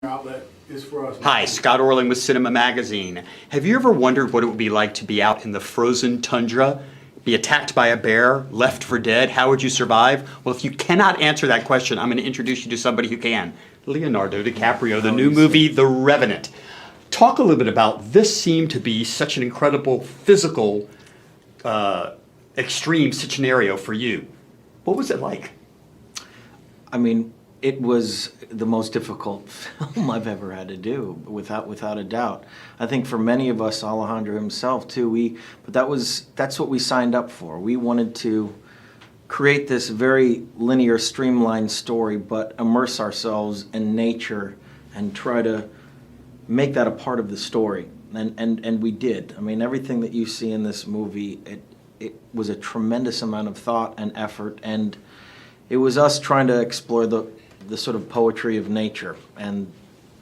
outlet is for us. Hi, Scott Orlin with CINEMA-Magazin. Have you ever wondered what it would be like to be out in the frozen tundra, be attacked by a bear, left for dead? How would you survive? Well, if you cannot answer that question, I'm going to introduce you to somebody who can. Leonardo Di Caprio, the new movie, The Revenant. Talk a little bit about this. Seemed to be such an incredible physical, extreme scenario for you. What was it like? I mean, it was the most difficult film I've ever had to do, without a doubt. I think for many of us, Alejandro himself too, but that's what we signed up for. We wanted to create this very linear, streamlined story, but immerse ourselves in nature and try to make that a part of the story. And we did. I mean, everything that you see in this movie, it was a tremendous amount of thought and effort, and it was us trying to explore the sort of poetry of nature, and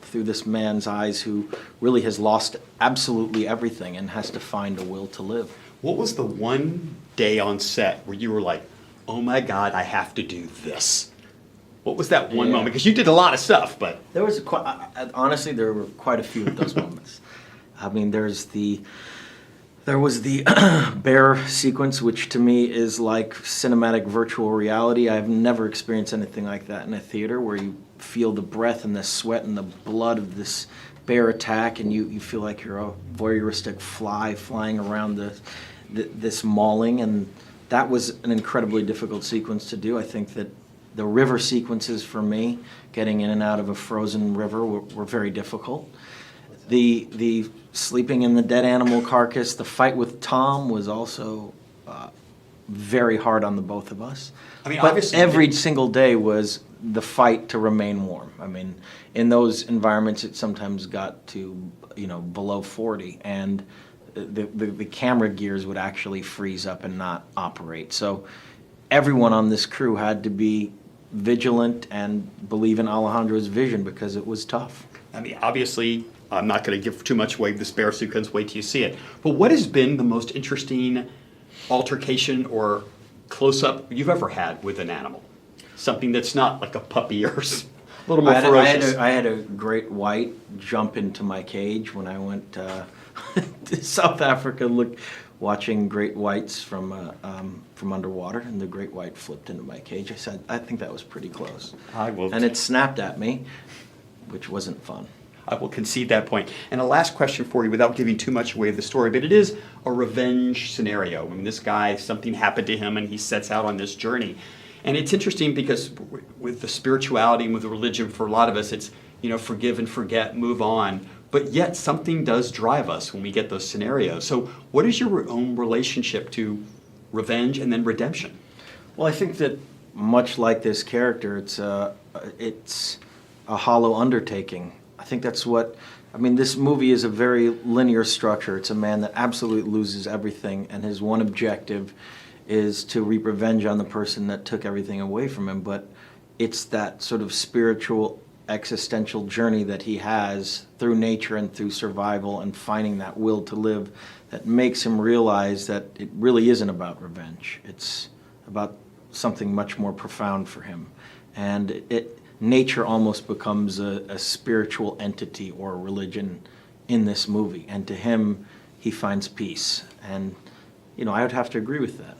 through this man's eyes who really has lost absolutely everything and has to find a will to live. What was the one day on set where you were like, oh my God, I have to do this? What was that one moment? Because you did a lot of stuff, but... There was, honestly, there were quite a few of those moments. I mean, there was the bear sequence, which to me is like cinematic virtual reality. I've never experienced anything like that in a theater, where you feel the breath and the sweat and the blood of this bear attack, and you feel like you're a voyeuristic fly flying around this mauling, and that was an incredibly difficult sequence to do. I think that the river sequences for me, getting in and out of a frozen river, were very difficult. The sleeping in the dead animal carcass, the fight with Tom was also very hard on the both of us. I mean, but every single day was the fight to remain warm. I mean, in those environments, it sometimes got to, below 40, and the camera gears would actually freeze up and not operate. So everyone on this crew had to be vigilant and believe in Alejandro's vision, because it was tough. I mean, obviously, I'm not going to give too much away this bear sequence, wait till you see it. But what has been the most interesting altercation or close-up you've ever had with an animal? Something that's not like a puppy or a little more ferocious. I had a great white jump into my cage when I went to South Africa, watching great whites from underwater, and the great white flipped into my cage. I said, I think that was pretty close. And it snapped at me, which wasn't fun. I will concede that point. And a last question for you, without giving too much away of the story, but it is a revenge scenario. I mean, this guy, something happened to him, and he sets out on this journey. And it's interesting because with the spirituality and with the religion, for a lot of us, it's, forgive and forget, move on. But yet something does drive us when we get those scenarios. So what is your own relationship to revenge and then redemption? Well, I think that much like this character, it's a hollow undertaking. I think that's this movie is a very linear structure. It's a man that absolutely loses everything, and his one objective is to reap revenge on the person that took everything away from him. But it's that sort of spiritual, existential journey that he has through nature and through survival and finding that will to live that makes him realize that it really isn't about revenge. It's about something much more profound for him. And nature almost becomes a spiritual entity or a religion in this movie. And to him, he finds peace. And, I would have to agree with that.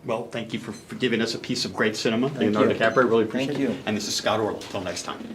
Well, thank you for giving us a piece of great cinema. Leonardo DiCaprio, really appreciate it. Thank you. And this is Scott Orlin. Until next time.